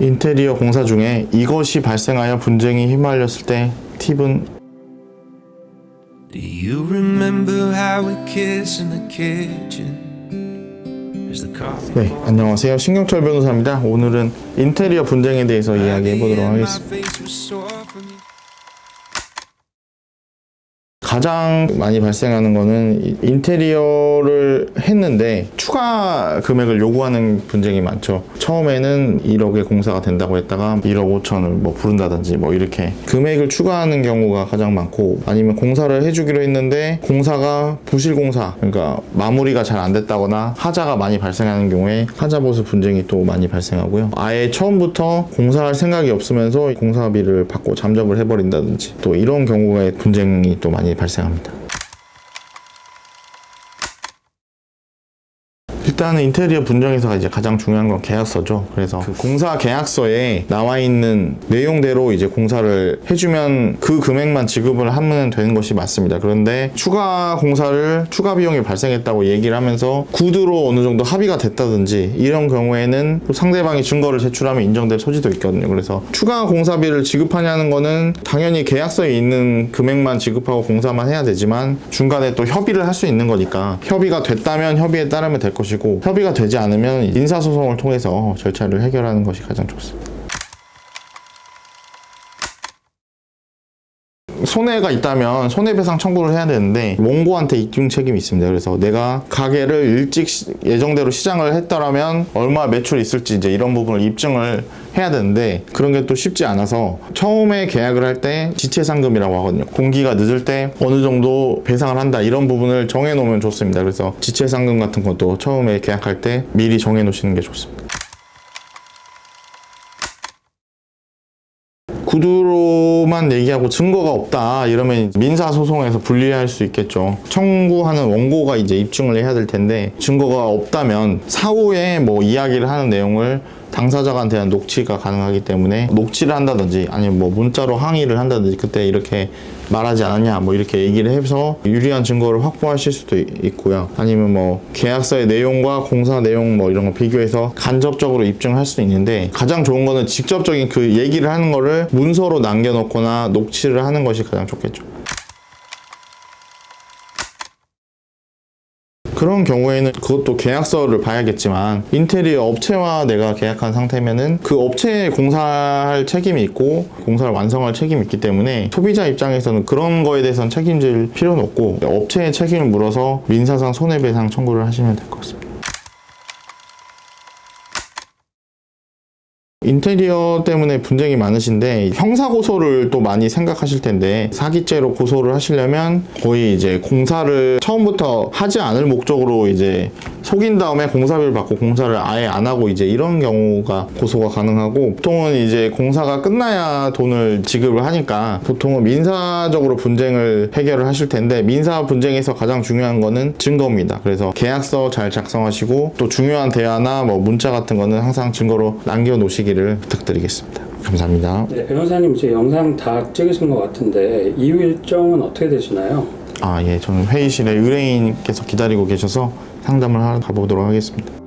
인테리어 공사 중에 이것이 발생하여 분쟁이 휘말렸을 때 팁은 Do you remember how we kissed in the kitchen? As the coffee 네, 안녕하세요. 신경철 변호사입니다. 오늘은 인테리어 분쟁에 대해서 이야기해 보도록 하겠습니다. 가장 많이 발생하는 거는 인테리어를 했는데 추가 금액을 요구하는 분쟁이 많죠. 처음에는 1억의 공사가 된다고 했다가 1억 5천을 뭐 부른다든지 뭐 이렇게 금액을 추가하는 경우가 가장 많고, 아니면 공사를 해주기로 했는데 공사가 부실 공사, 그러니까 마무리가 잘 안 됐다거나 하자가 많이 발생하는 경우에 하자 보수 분쟁이 또 많이 발생하고요. 아예 처음부터 공사할 생각이 없으면서 공사비를 받고 잠적을 해버린다든지 또 이런 경우에 분쟁이 또 많이 발생합니다. 일단은 인테리어 분쟁에서 이제 가장 중요한 건 계약서죠. 그래서 그 공사 계약서에 나와 있는 내용대로 이제 공사를 해주면 그 금액만 지급을 하면 되는 것이 맞습니다. 그런데 추가 공사를 추가 비용이 발생했다고 얘기를 하면서 구두로 어느 정도 합의가 됐다든지 이런 경우에는 또 상대방이 증거를 제출하면 인정될 소지도 있거든요. 그래서 추가 공사비를 지급하냐는 거는 당연히 계약서에 있는 금액만 지급하고 공사만 해야 되지만 중간에 또 협의를 할 수 있는 거니까 협의가 됐다면 협의에 따르면 될 것이고, 협의가 되지 않으면 민사소송을 통해서 절차를 해결하는 것이 가장 좋습니다. 손해가 있다면 손해배상 청구를 해야 되는데 원고한테 입증 책임이 있습니다. 그래서 내가 가게를 일찍 예정대로 시장을 했더라면 얼마 매출이 있을지 이제 이런 부분을 입증을 해야 되는데 그런 게 또 쉽지 않아서 처음에 계약을 할 때 지체상금이라고 하거든요. 공기가 늦을 때 어느 정도 배상을 한다, 이런 부분을 정해 놓으면 좋습니다. 그래서 지체상금 같은 것도 처음에 계약할 때 미리 정해 놓으시는 게 좋습니다. 구두로만 얘기하고 증거가 없다 이러면 민사소송에서 불리할 수 있겠죠. 청구하는 원고가 이제 입증을 해야 될 텐데 증거가 없다면 사후에 뭐 이야기를 하는 내용을 당사자가 대한 녹취가 가능하기 때문에 녹취를 한다든지 아니면 뭐 문자로 항의를 한다든지 그때 이렇게 말하지 않았냐 뭐 이렇게 얘기를 해서 유리한 증거를 확보하실 수도 있고요. 아니면 뭐 계약서의 내용과 공사 내용 뭐 이런 거 비교해서 간접적으로 입증할 수 있는데 가장 좋은 거는 직접적인 그 얘기를 하는 거를 문서로 남겨놓거나 녹취를 하는 것이 가장 좋겠죠. 그런 경우에는 그것도 계약서를 봐야겠지만 인테리어 업체와 내가 계약한 상태면은 그 업체에 공사할 책임이 있고 공사를 완성할 책임이 있기 때문에 소비자 입장에서는 그런 거에 대해서는 책임질 필요는 없고 업체의 책임을 물어서 민사상 손해배상 청구를 하시면 될 것 같습니다. 인테리어 때문에 분쟁이 많으신데 형사고소를 또 많이 생각하실 텐데, 사기죄로 고소를 하시려면 거의 이제 공사를 처음부터 하지 않을 목적으로 이제 속인 다음에 공사비를 받고 공사를 아예 안 하고 이제 이런 경우가 고소가 가능하고, 보통은 이제 공사가 끝나야 돈을 지급을 하니까 보통은 민사적으로 분쟁을 해결을 하실 텐데, 민사 분쟁에서 가장 중요한 거는 증거입니다. 그래서 계약서 잘 작성하시고 또 중요한 대화나 뭐 문자 같은 거는 항상 증거로 남겨 놓으시기를 부탁드리겠습니다. 감사합니다. 네, 변호사님 이제 영상 다 찍으신 것 같은데 이후 일정은 어떻게 되시나요? 예, 저는 회의실에 의뢰인께서 기다리고 계셔서 상담을 하러 가보도록 하겠습니다.